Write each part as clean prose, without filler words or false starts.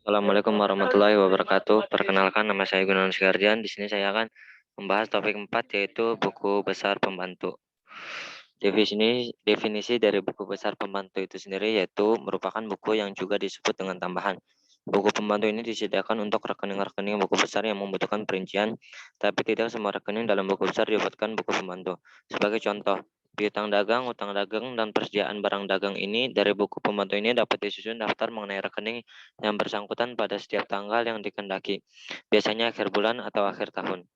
Assalamualaikum warahmatullahi wabarakatuh. Perkenalkan, nama saya Gunawan Sigardian. Di sini saya akan membahas topik 4, yaitu buku besar pembantu. Definisi dari buku besar pembantu itu sendiri yaitu merupakan buku yang juga disebut dengan tambahan. Buku pembantu ini disediakan untuk rekening-rekening buku besar yang membutuhkan perincian, tapi tidak semua rekening dalam buku besar dibuatkan buku pembantu. Sebagai contoh, piutang dagang, utang dagang, dan persediaan barang dagang ini dari buku pembantu ini dapat disusun daftar mengenai rekening yang bersangkutan pada setiap tanggal yang dikehendaki, biasanya akhir bulan atau akhir tahun.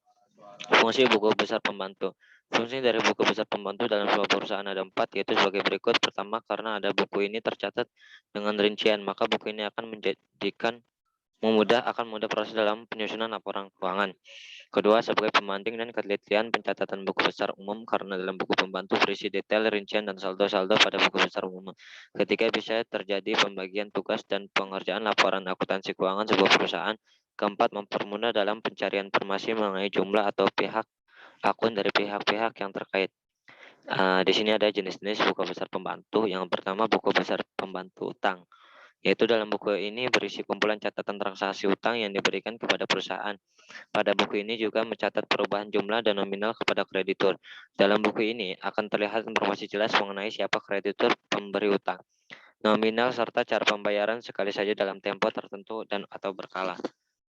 Fungsi buku besar pembantu. Fungsi dari buku besar pembantu dalam sebuah perusahaan ada 4, yaitu sebagai berikut. Pertama, karena ada buku ini tercatat dengan rincian, maka buku ini akan akan mudah proses dalam penyusunan laporan keuangan. Kedua, sebagai pembanding dan ketelitian pencatatan buku besar umum, karena dalam buku pembantu berisi detail, rincian, dan saldo-saldo pada buku besar umum. Ketiga, bisa terjadi pembagian tugas dan pengerjaan laporan akuntansi keuangan sebuah perusahaan. Keempat, mempermudah dalam pencarian informasi mengenai jumlah atau pihak akun dari pihak-pihak yang terkait. Di sini ada jenis-jenis buku besar pembantu. Yang pertama, buku besar pembantu utang, yaitu dalam buku ini berisi kumpulan catatan transaksi utang yang diberikan kepada perusahaan. Pada buku ini juga mencatat perubahan jumlah dan nominal kepada kreditur. Dalam buku ini akan terlihat informasi jelas mengenai siapa kreditur pemberi utang, nominal, serta cara pembayaran sekali saja dalam tempo tertentu dan atau berkala.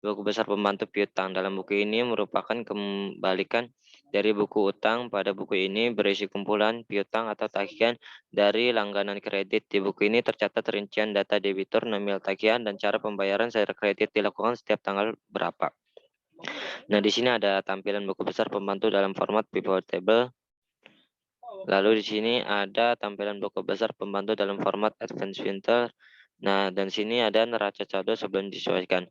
Buku besar pembantu piutang. Dalam buku ini merupakan kembalikan dari buku utang. Pada buku ini berisi kumpulan piutang atau tagihan dari langganan kredit. Di buku ini tercatat rincian data debitur, nominal tagihan, dan cara pembayaran secara kredit dilakukan setiap tanggal berapa. Nah, di sini ada tampilan buku besar pembantu dalam format pivot table. Lalu di sini ada tampilan buku besar pembantu dalam format advanced filter. Nah, dan sini ada neraca saldo sebelum disesuaikan.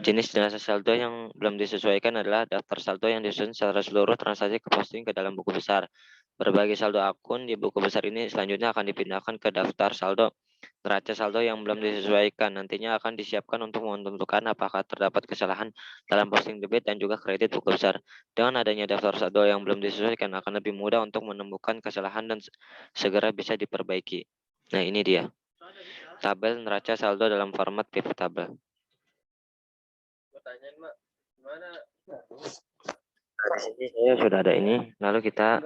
Jenis neraca saldo yang belum disesuaikan adalah daftar saldo yang disusun secara seluruh transaksi ke posting ke dalam buku besar. Berbagai saldo akun di buku besar ini selanjutnya akan dipindahkan ke daftar saldo. Neraca saldo yang belum disesuaikan nantinya akan disiapkan untuk menentukan apakah terdapat kesalahan dalam posting debit dan juga kredit buku besar. Dengan adanya daftar saldo yang belum disesuaikan akan lebih mudah untuk menemukan kesalahan dan segera bisa diperbaiki. Nah, ini dia tabel neraca saldo dalam format pivot table. Nah, di sini saya sudah ada ini. Lalu kita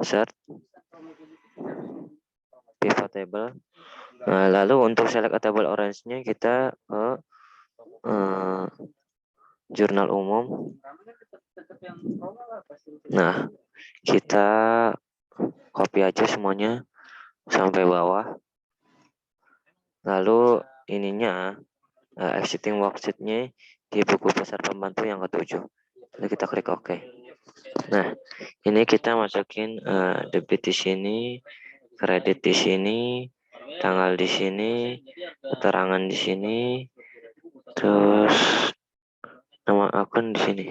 insert pivot table. Nah, lalu untuk select table orange-nya kita ke jurnal umum. Nah, kita copy aja semuanya sampai bawah. Lalu ininya exiting worksheet-nya di buku besar pembantu yang ke-7. Lalu kita klik OK. Nah, ini kita masukin debit di sini, kredit di sini, tanggal di sini, keterangan di sini, terus nama akun di sini.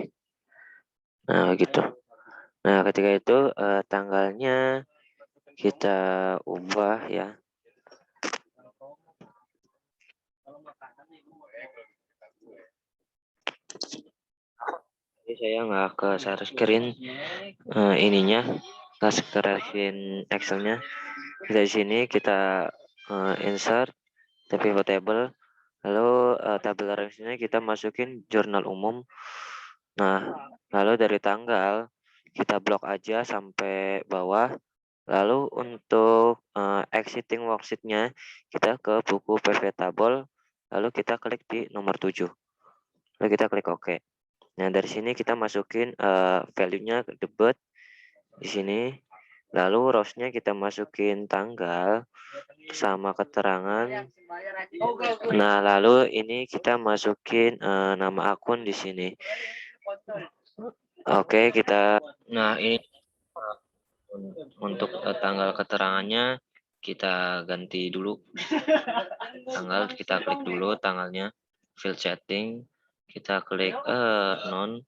Nah, gitu. Nah, ketika itu tanggalnya kita ubah ya. Jadi saya nggak ke share screen ininya, nggak screen Excel-nya. Dari sini kita insert the pivot table, lalu tabel arrange-nya kita masukin jurnal umum. Nah, lalu dari tanggal kita blok aja sampai bawah. Lalu untuk exiting worksheet-nya kita ke buku pivot table, lalu kita klik di nomor 7. Lalu kita klik OK. Nah, dari sini kita masukin value-nya ke debit di sini. Lalu rows-nya kita masukin tanggal sama keterangan. Nah, lalu ini kita masukin nama akun di sini. Oke, nah ini untuk tanggal keterangannya kita ganti dulu. Tanggal kita klik dulu tanggalnya. Field setting kita klik non.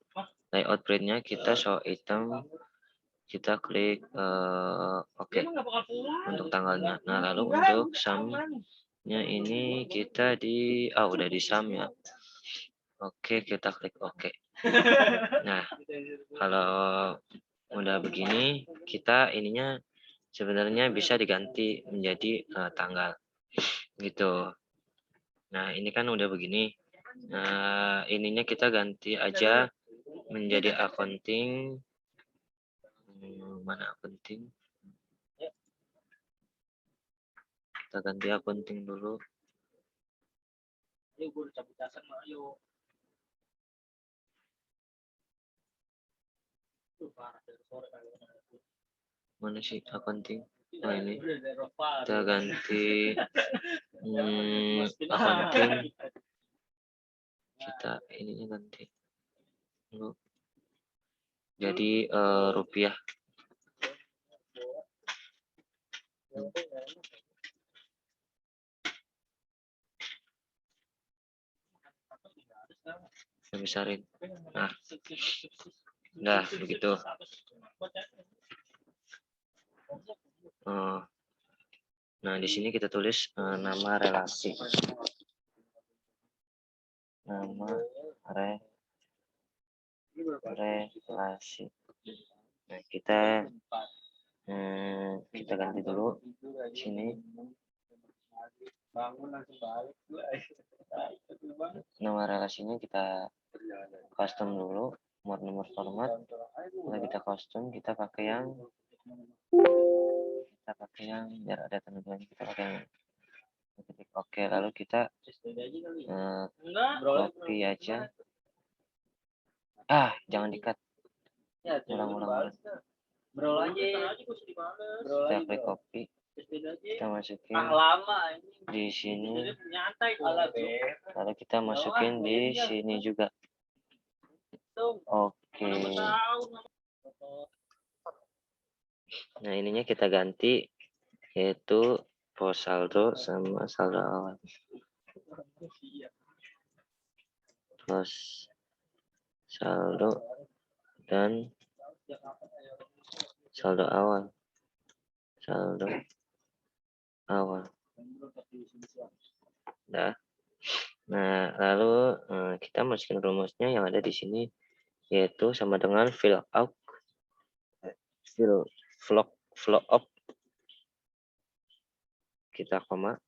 Layout printnya kita show item, kita klik oke untuk tanggalnya. Nah, lalu untuk sum-nya ini kita udah di sum ya. Oke, kita klik oke. Nah, kalau udah begini kita ininya sebenarnya bisa diganti menjadi tanggal gitu. Nah, ini kan udah begini. Nah, ininya kita ganti aja menjadi accounting. Mana accounting? Kita ganti accounting dulu. Mana sih accounting? Nah, ini kita ganti accounting. Kita ininya ganti dulu. Jadi rupiah. Saya besarin. Nah, begitu. Nah, di sini kita tulis nama relasi. Nama relasi. Nah, kita ganti dulu sini. Nama relasinya kita custom dulu, nomor format. Kalau kita custom, kita pakai yang biar ada tanda-tandanya, kita pakai yang ketik oke, lalu kita copy aja. Jangan di-cut. Ulang. Kita klik copy, kita masukin di sini, lalu kita masukin di sini juga. Oke. Nah, ininya kita ganti, yaitu pos saldo sama saldo awal. Pos saldo dan saldo awal. Nah, lalu kita masukin rumusnya yang ada di sini, yaitu sama dengan fill up, kita koma.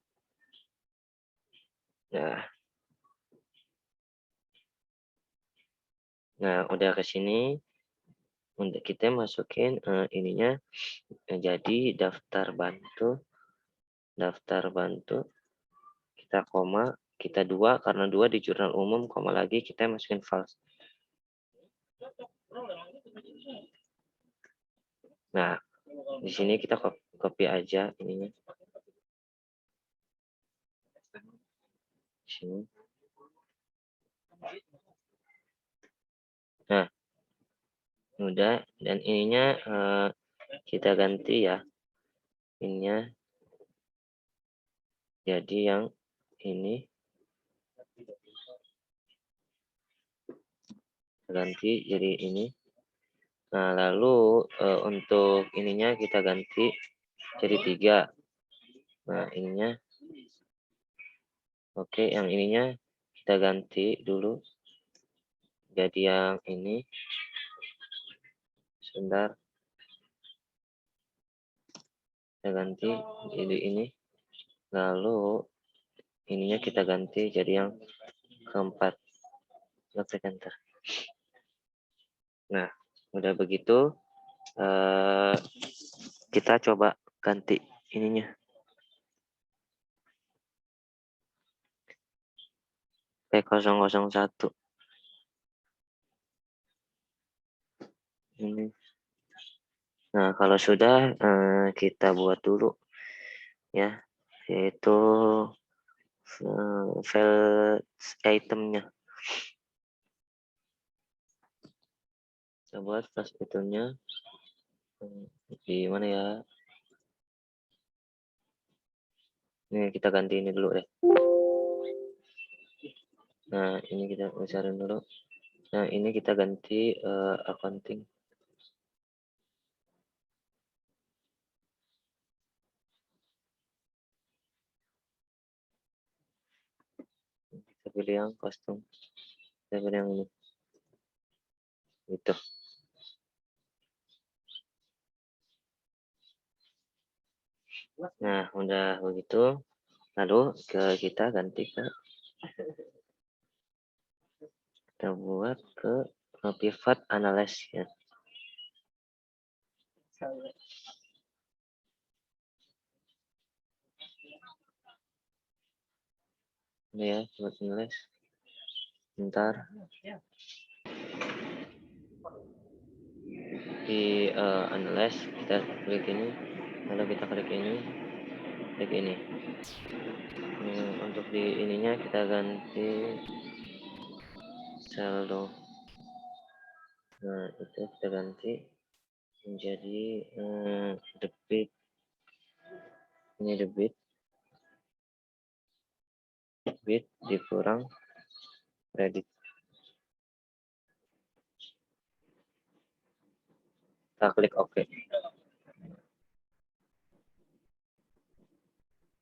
Nah, udah ke sini, untuk kita masukin ininya jadi daftar bantu, kita koma, kita 2 karena 2 di jurnal umum, koma lagi, kita masukin false. Nah, di sini kita copy aja ininya. Sini. Nah, udah, dan ininya kita ganti ya. Ininya jadi yang ini. Ganti jadi ini. Nah, lalu untuk ininya kita ganti jadi 3. Nah, ininya. Oke, yang ininya kita ganti dulu jadi yang ini. Sebentar. Kita ganti jadi ini. Lalu ininya kita ganti jadi yang keempat. Klik enter. Nah, udah begitu kita coba ganti ininya. P001. Ini. Nah, kalau sudah kita buat dulu ya, yaitu file itemnya. Kita buat file itemnya di mana ya? Ini kita ganti ini dulu deh. Nah, ini kita besarin dulu. Nah, ini kita ganti accounting. Kita pilih yang custom. Kita pilih yang ini. Gitu. Nah, udah begitu, lalu kita ganti ke kita buat ke pivot analysis ya. Ini ya, pivot analysis. Bentar. Di analyze kita klik ini, lalu kita klik ini. Untuk di ininya kita ganti saldo. Nah, itu kita ganti menjadi debit. Ini debit dikurang kredit. Kita klik OK.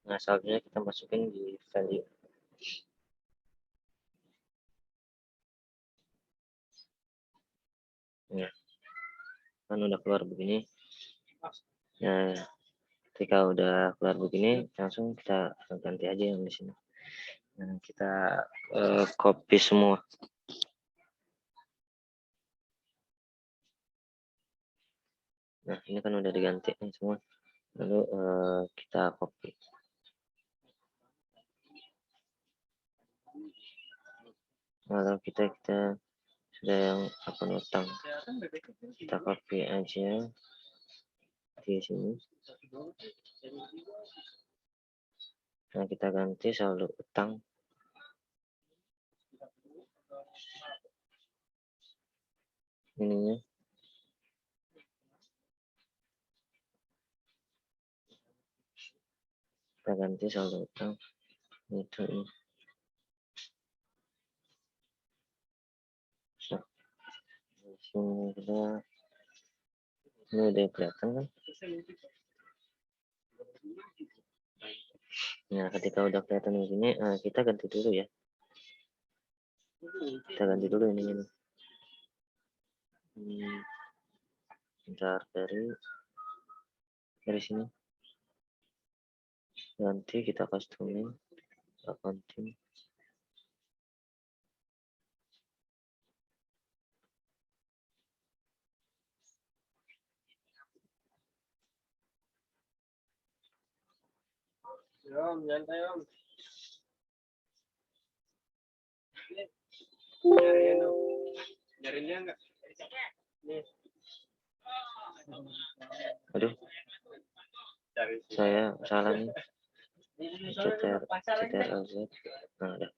Nah, saldonya kita masukin di value. Nah, kan udah keluar begini. Nah, ketika udah keluar begini, langsung kita ganti aja yang di sini. Nah, kita copy semua. Nah, ini kan udah diganti nih semua. Lalu kita copy. Kalau kita sudah yang akun utang, kita copy aja di sini. Nah, kita ganti saldo utang. Ininya. Kita ganti saldo utang. Itu ini. Nah, ini udah kelihatan kan? Nah, ketika udah kelihatan begini, kita ganti dulu ya. Kita ganti dulu ini. Bentar, dari sini. Nanti kita customin accounting. Om, nyantai Om. Nyariinnya enggak? Aduh, saya salah nih. CTRLZ. Nah, ada.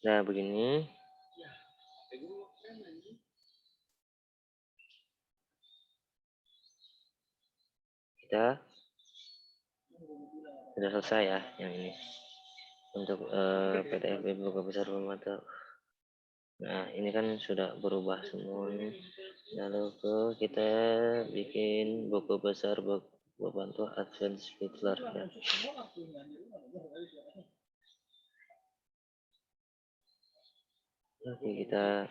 Nah, begini. Kita sudah selesai ya yang ini. Untuk PDF buku besar pemantau. Nah, ini kan sudah berubah semuanya. Lalu kita bikin buku besar pemantau Advanced Fiddler ya. Oke, kita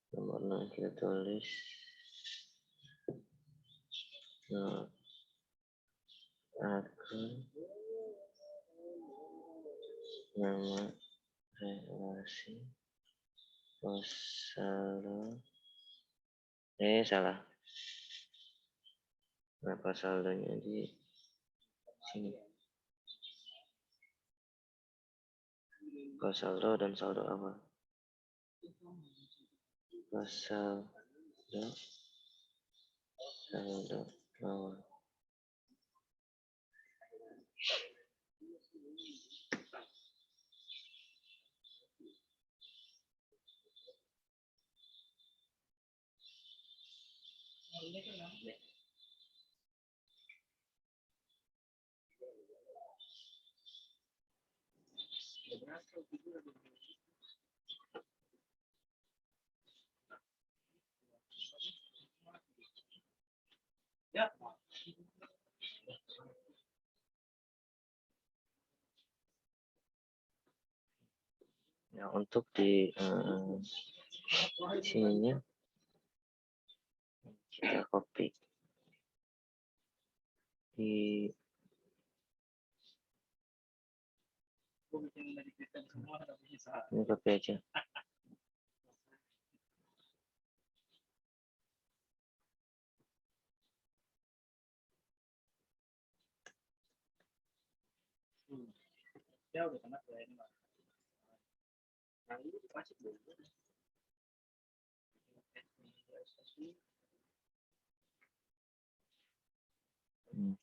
nomornya kita tulis akun nama relasi saldo salah. Kenapa saldonya di sini? Saldo dan saldo awal. Saldo awal. Nah, untuk di sininya kita copy di ini, copy aja. Hmm.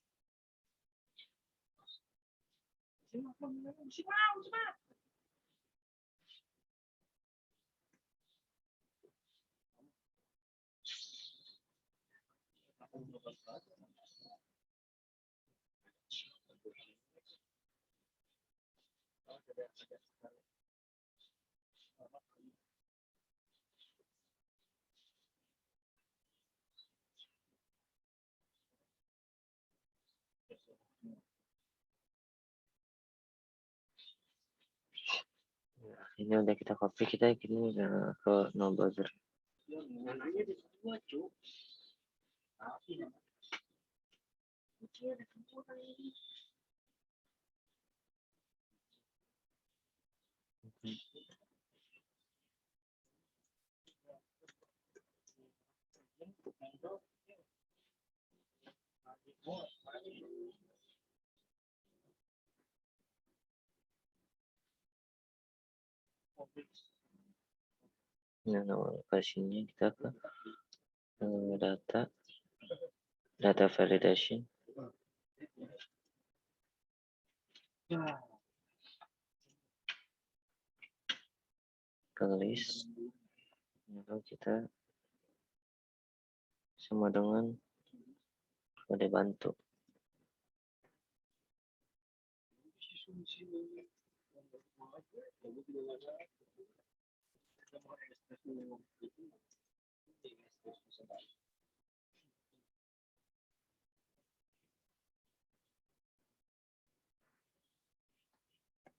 Ini udah kita copy, kita ini udah ke no browser. Nah, lokasinya kita ke data validation, ke list, lalu kita sama dengan kode bantu.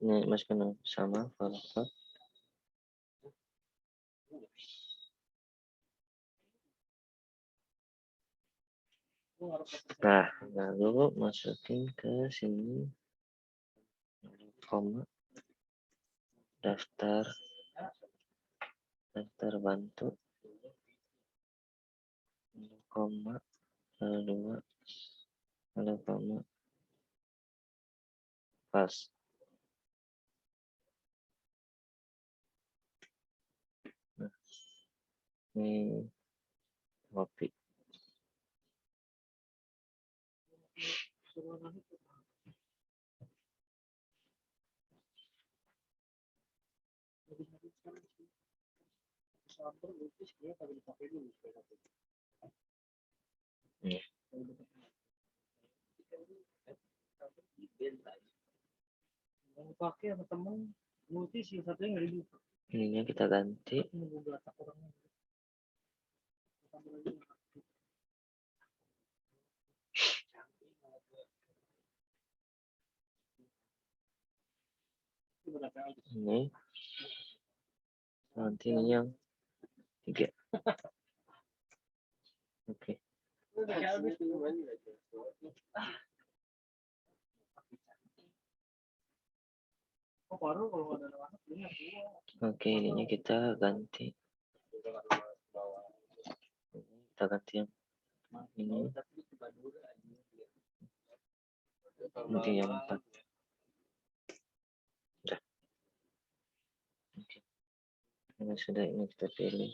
Ini masukkan sama faktor. Nah, lalu masukin ke sini koma daftar bantu, koma lalu 2 lalu koma pas. Nah, ini copy. Ininya kita ganti. Ini nanti ini yang 3. Oke. Oke, ininya kita ganti. Kita ganti yang ini. Nanti yang 4. Udah. Oke. Ini sudah, ini kita pilih.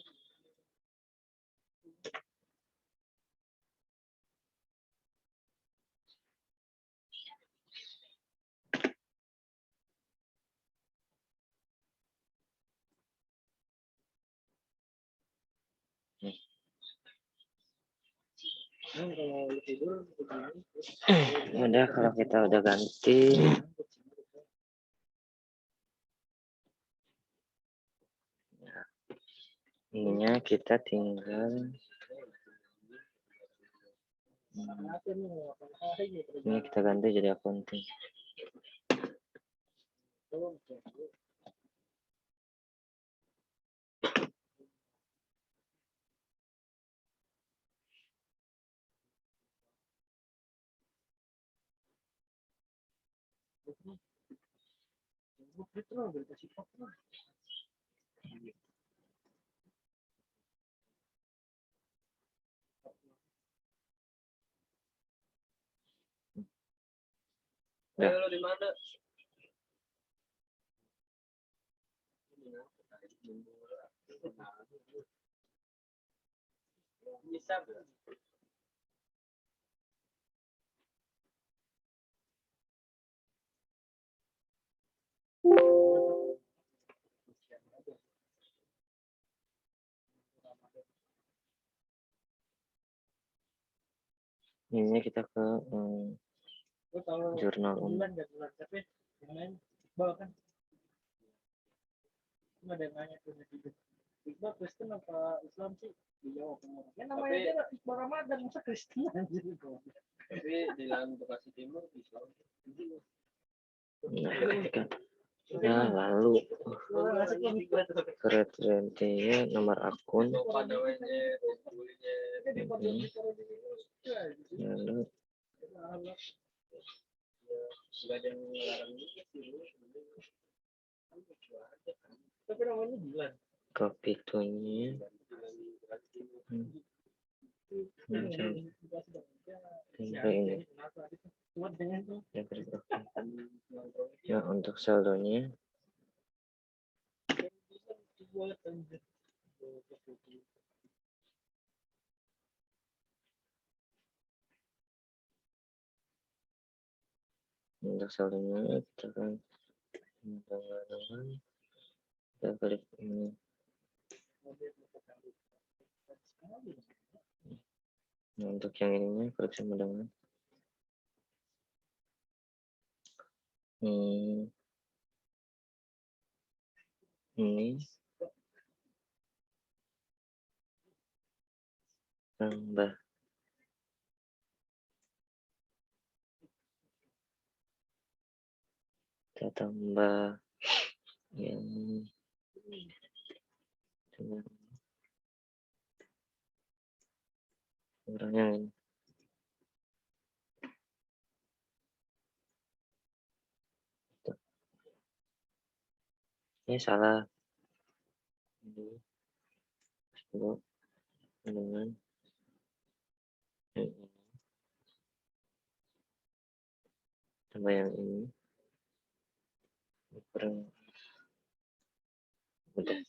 Udah, kalau kita udah ganti, ininya kita tinggal Ini kita ganti jadi accounting. Ya. Ini kita ke jurnal umum. Ada yang nanya tuh Iqbal Kristen apa Islam sih? Dijawab ya namanya aja Iqbal Ramadan masa Kristen aja gitu. Tapi di dalam Bekasi Timur Islam. Nah, ketika lalu kriteria nomor akun lalu copy to-nya ini. Nah, untuk saldonya kita kan kita klik ini. Nah, untuk yang ininya klik sama dengan ini tambah kita tambah yang dengan kurangnya ini. Ini salah ini dengan ini tambah yang ini kurang udah.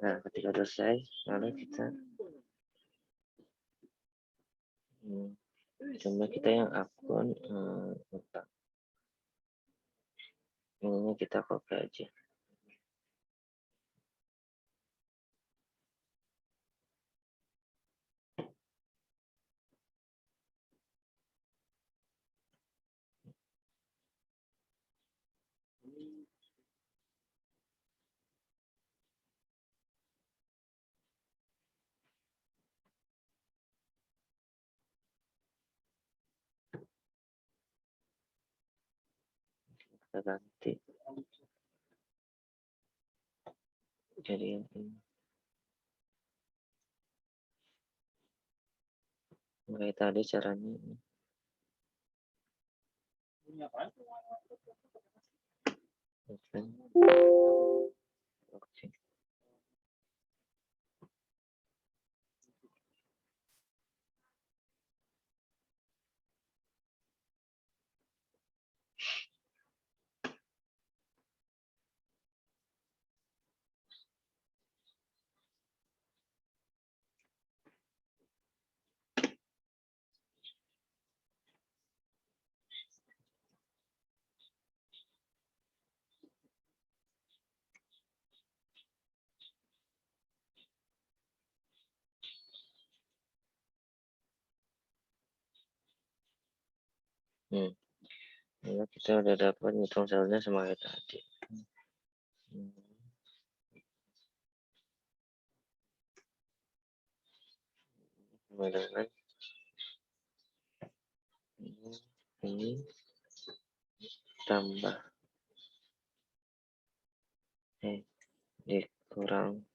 Nah, ketika selesai lalu kita coba kita yang akun utang ini kita copy aja. Kita ganti jadi yang ini. Mulai tadi caranya ini. Oke. Nah, kita udah dapat ngitung saldonya sama kayak tadi. Kemudian ini tambah dikurang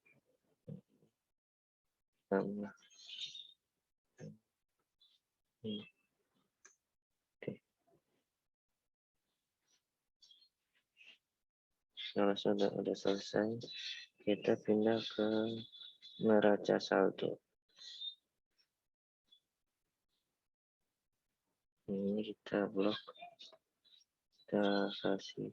tambah ini. Oke. Kalau sudah selesai, kita pindah ke neraca saldo. Ini kita blok, kita kasih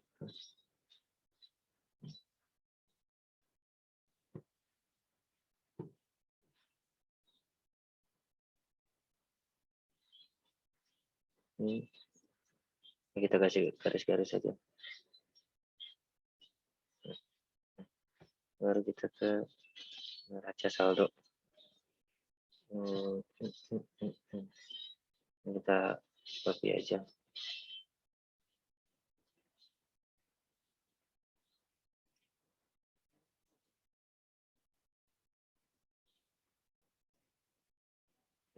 ini, kita kasih garis-garis saja. Baru kita ke neraca saldo. Kita copy aja.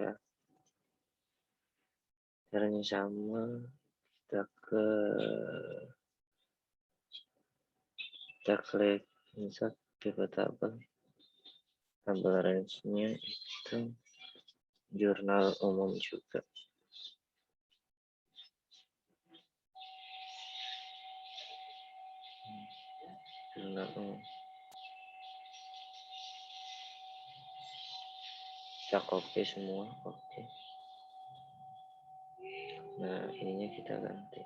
Ya, caranya sama. Kita klik insert pivot table. Tabel range-nya itu jurnal umum juga. Jurnal umum. Kita copy semua, oke. Nah, ininya kita ganti.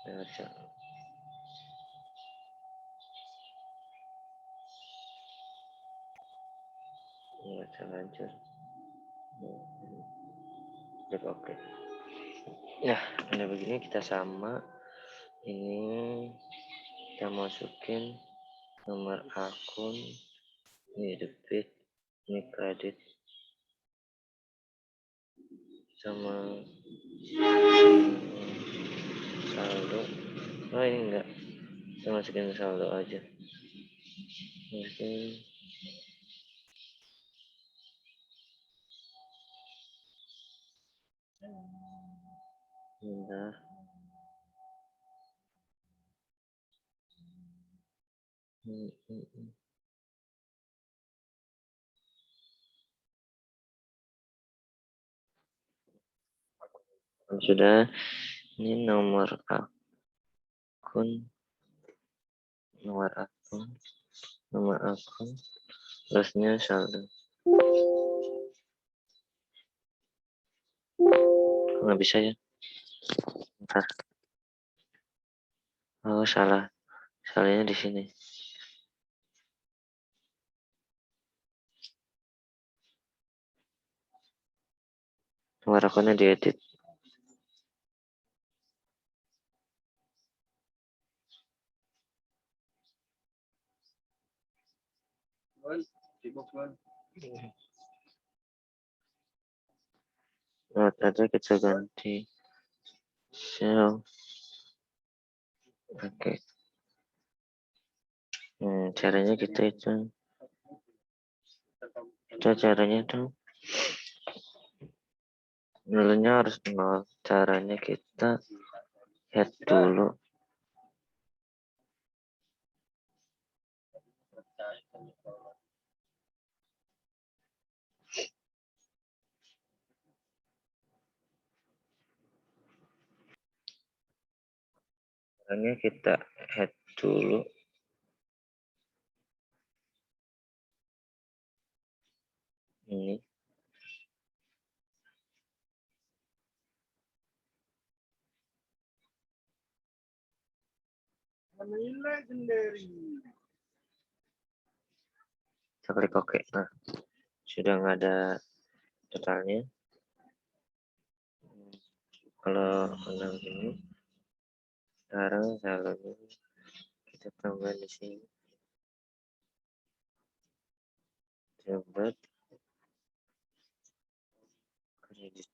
Neraca. Neraca lanjut. Klik oke. Nah, ada begini kita sama. Ini kita masukin nomor akun, ini debit, ini kredit, sama saldo. Oh ini enggak, kita masukin saldo aja. Mungkin bentar. Sudah, ini nomor akun, plusnya saldo. Nggak bisa ya? Bentar. Oh salah, salahnya di sini. Nomor akunnya diedit. Nah, tadi kita ganti sel. Oke. Caranya kita itu. Caranya itu. Nolnya harus nol. Caranya kita head dulu. Caranya kita head dulu. Ini. Menilai sendiri. Kita klik oke. Nah, sudah nggak ada totalnya. Kalau menang ini, sekarang saldonya kita tambah di sini. Debit kredit.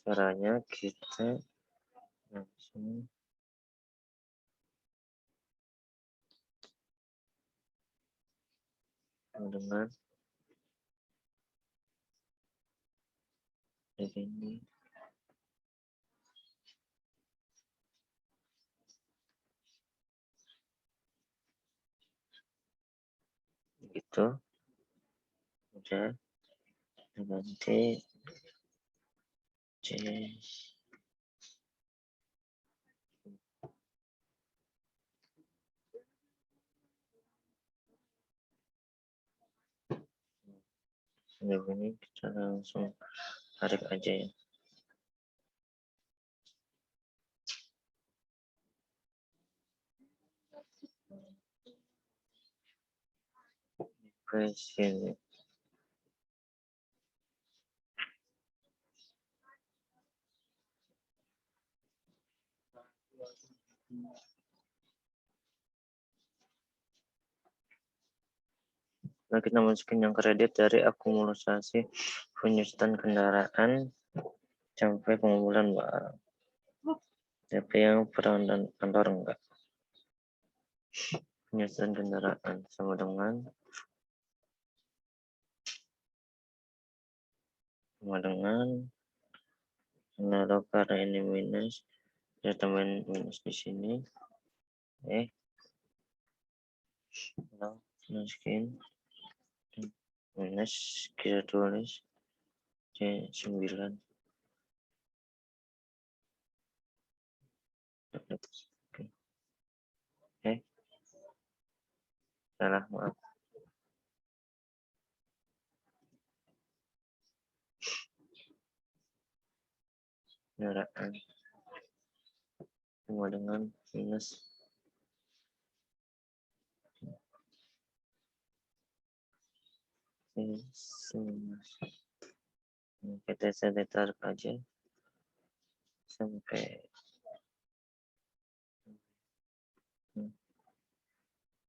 Caranya kita langsung dengan ini gitu udah ganti C ini kita langsung tarik aja ya. Ke sini. Nah, kita masukin yang kredit dari akumulasi penyusutan kendaraan sampai pengumpulan barang. Tapi yang peran dan kantor enggak. Penyusutan kendaraan sama dengan menaruh karena ini minus, ya teman minus di sini. Nah, masukin minus kita tulis C9. Salah, maaf. Kendaraan sama dengan minus kita tarik aja sampai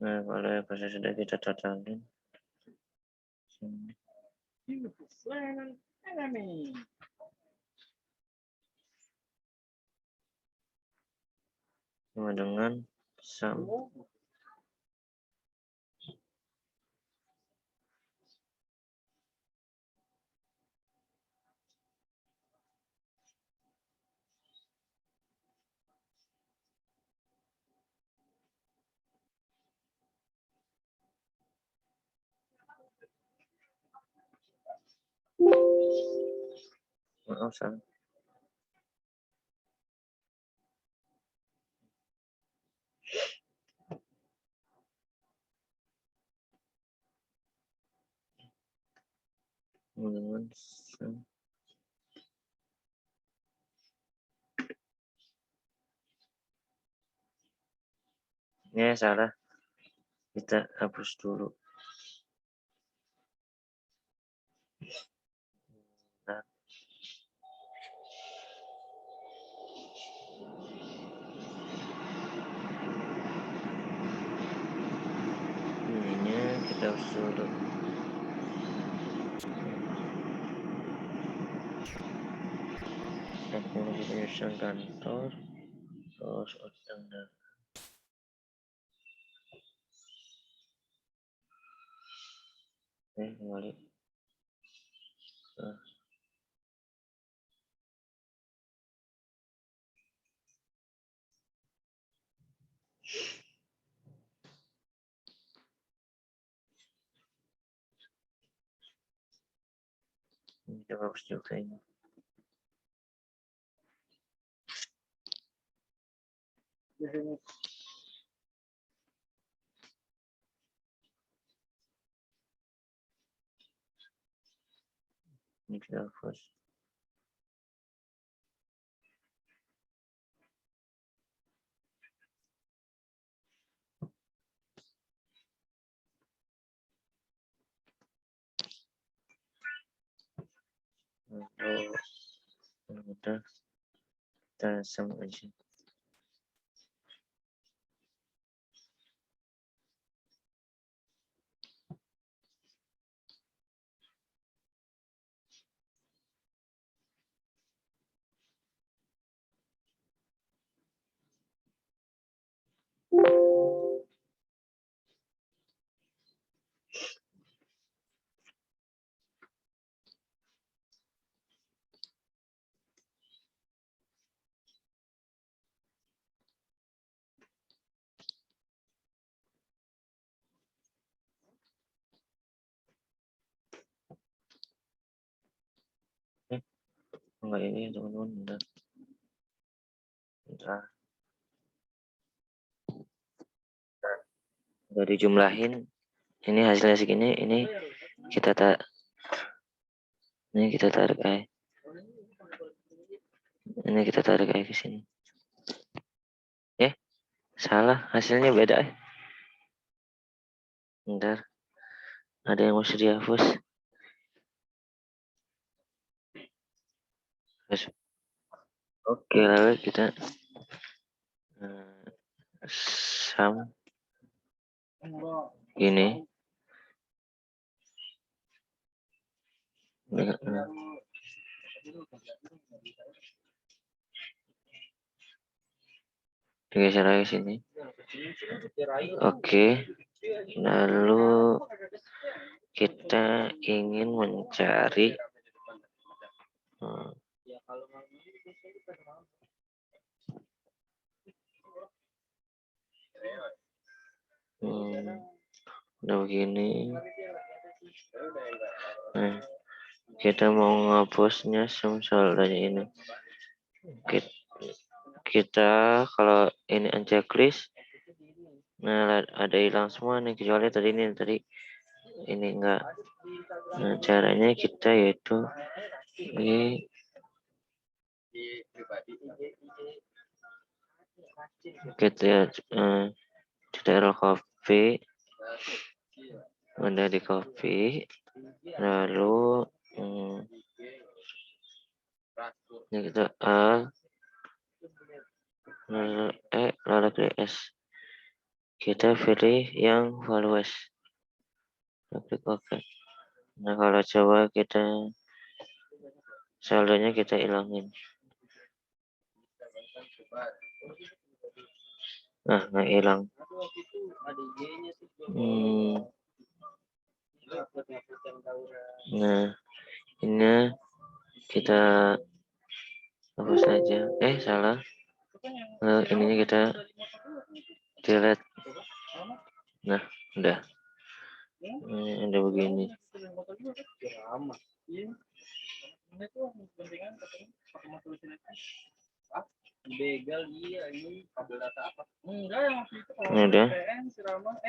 nah kalau proses sudah kita totalin sama dengan sum maaf sama dengan sum ya salah kita hapus dulu. Nah, ininya kita hapus dulu. Teknologi penyusunan kantor terus order. Kembali kita hapus juga ini. Ini kita hapus. Udah kita sum aja. Enggak ini teman-teman, bentar. Bentar. Udah dijumlahin. Ini hasilnya segini. Kita tak ini kita tarik aja. Ini kita tarik aja ke sini. Salah, hasilnya beda. Bentar. Ada yang mesti dihapus. Oke, lalu kita sum ini. Digeser lagi sini. Oke. Lalu kita ingin mencari udah begini. Nah, kita mau ngapusnya saldonya ini. Kita kalau ini unchecklist, nah ada hilang semua nih kecuali tadi ini enggak. Nah, caranya kita yaitu kita taruh copy, udah di copy, lalu ini kita lalu klik S, kita pilih yang values, klik OK. Nah kalau coba kita saldonya kita hilangin, nah nggak hilang. Nah ini kita hapus saja. Salah. Nah, ininya kita delete. Nah udah. Udah begini. Begal iya ini kabel data apa? Enggak yang waktu itu kalau udah.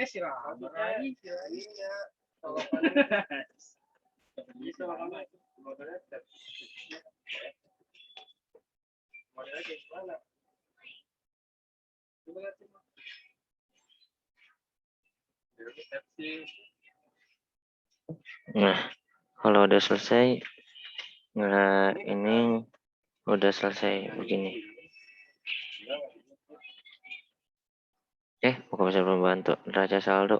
Sirama lagi iya. Bisa lama itu. Modelnya kayak gimana? Nah, kalau udah selesai, nah ini udah selesai begini. Bukan bisa membantu neraca saldo.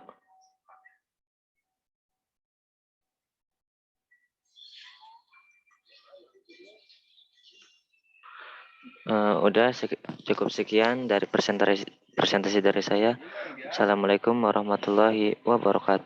Udah cukup sekian dari presentasi dari saya. Assalamualaikum warahmatullahi wabarakatuh.